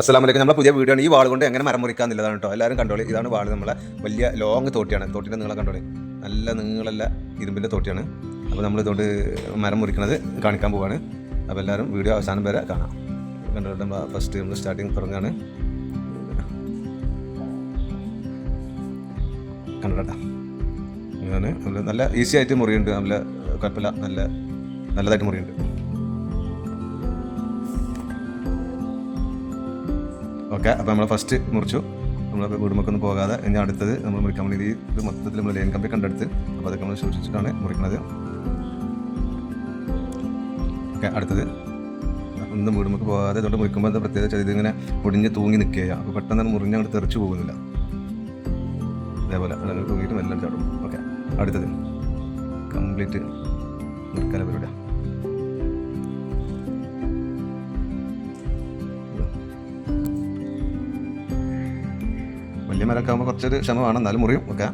അസ്സലാമലൈക്കും. നമ്മളെ പുതിയ വീഡിയോ ആണ്. ഈ വാൾ കൊണ്ട് എങ്ങനെ മരം മുറിക്കാന്നുള്ളതാണ് കേട്ടോ. എല്ലാവരും കണ്ടോളി. ഇതാണ് വാൾ. നമ്മളെ വലിയ ലോങ് തോട്ടിയാണ്. തോട്ടിൻ്റെ നീളം കണ്ടോളി. നല്ല നീളല്ല ഇരുമ്പിൻ്റെ തോട്ടിയാണ്. അപ്പോൾ നമ്മൾ ഇതുകൊണ്ട് മരം മുറിക്കുന്നത് കാണിക്കാൻ പോവാണ്. അപ്പോൾ എല്ലാവരും വീഡിയോ അവസാനം വരെ കാണാം. കണ്ടോ, നമ്മൾ ഫസ്റ്റ് നമ്മൾ സ്റ്റാർട്ടിങ് തുടങ്ങുകയാണ്. കണ്ടോട്ടാ, അങ്ങനെ നല്ല ഈസി ആയിട്ട് മുറിയുണ്ട്. നല്ല കുഴപ്പമില്ല, നല്ലതായിട്ട് മുറിയുണ്ട്. ഓക്കെ, അപ്പോൾ നമ്മൾ ഫസ്റ്റ് മുറിച്ചു. നമ്മൾ വീടുമൊക്കൊന്നും പോകാതെ ഇനി അടുത്തത് നമ്മൾ മുറിക്കാൻ വേണ്ടി ഇത് മൊത്തത്തിൽ നമ്മൾ ലൈൻ കമ്പി കണ്ടെടുത്ത് അപ്പോൾ അതൊക്കെ നമ്മൾ സൂക്ഷിച്ചിട്ടാണ് മുറിക്കുന്നത്. ഓക്കെ, അടുത്തത് ഒന്നും വീടുമൊക്കെ പോകാതെ ഇതുകൊണ്ട് മുറിക്കുമ്പോൾ എന്താ പ്രത്യേകിച്ച് ഇതിങ്ങനെ മുടിഞ്ഞ് തൂങ്ങി നിൽക്കുക. അപ്പോൾ പെട്ടെന്ന് മുറിഞ്ഞ് അങ്ങോട്ട് തെറിച്ച് പോകുന്നില്ല. അതേപോലെ അങ്ങനെ തൂങ്ങിയിട്ടും എല്ലാം ചാടും. ഓക്കെ, അടുത്തത് കംപ്ലീറ്റ് മുറിക്കാല പരിപാടി. വലിയ മരമൊക്കെ ആകുമ്പോൾ കുറച്ചൊരു ക്ഷമ വേണം, എന്നാലും മുറിയും. ഓക്കെ,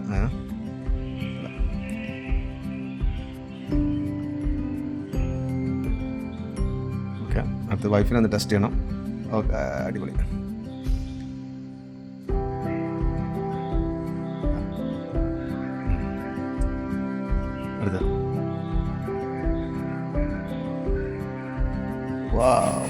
ഓക്കെ, അടുത്ത് വൈഫിനെ ഒന്ന് ടെസ്റ്റ് ചെയ്യണം. ഓക്കെ, അടിപൊളി. അടുത്ത വാവ്,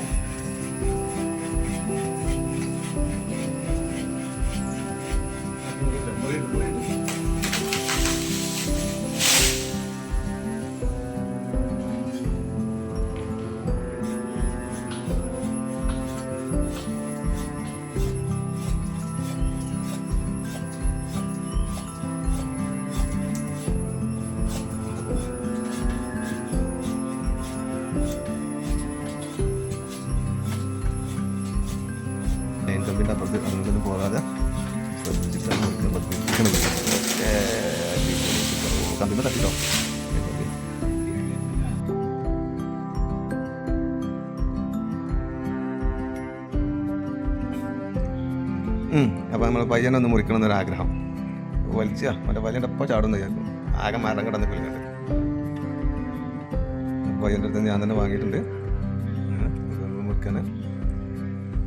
ലൈൻ കമ്പിൻ്റെ അപ്പുറത്ത് അങ്ങോട്ടൊന്നും പോകാതെ ശ്രദ്ധിച്ചിട്ടാണ് മുറിക്കുന്നത്. കമ്പിമ്മ തട്ടിട്ടോ. അപ്പോൾ നമ്മൾ പയ്യനൊന്ന് മുറിക്കണം എന്നൊരാഗ്രഹം. വലിച്ചാ മറ്റേ പയ്യൻ്റെ ഒപ്പം ചാടുന്ന വിചാരിക്കും. ആകെ മരം കിടന്ന് കുളിക്കുന്നുണ്ട്. പയ്യൻ്റെ അടുത്ത് ഞാൻ തന്നെ വാങ്ങിയിട്ടുണ്ട് മുറിക്കാൻ.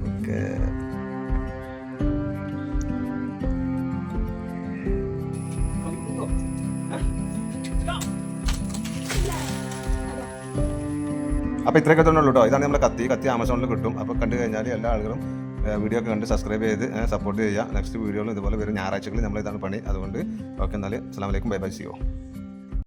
ഓക്കെ, അപ്പോൾ ഇത്രയൊക്കെ തന്നെ ഉള്ളൂ കേട്ടോ. ഇതാണ് നമ്മുടെ കത്തി ആമസോണിൽ കിട്ടും. അപ്പോൾ കണ്ടു കഴിഞ്ഞാൽ എല്ലാ ആളുകളും വീഡിയോ ഒക്കെ കണ്ട് സബ്സ്ക്രൈബ് ചെയ്ത് സപ്പോർട്ട് ചെയ്യുക. നെക്സ്റ്റ് വീഡിയോയിൽ ഇതുപോലെ വരും. ഞായറാഴ്ചകളിൽ നമ്മൾ ഇതാണ് പണി. അതുകൊണ്ട് ഓക്കെ, എന്നാൽ അസ്സലാമു അലൈക്കും, ബൈ ബൈ, സി യു.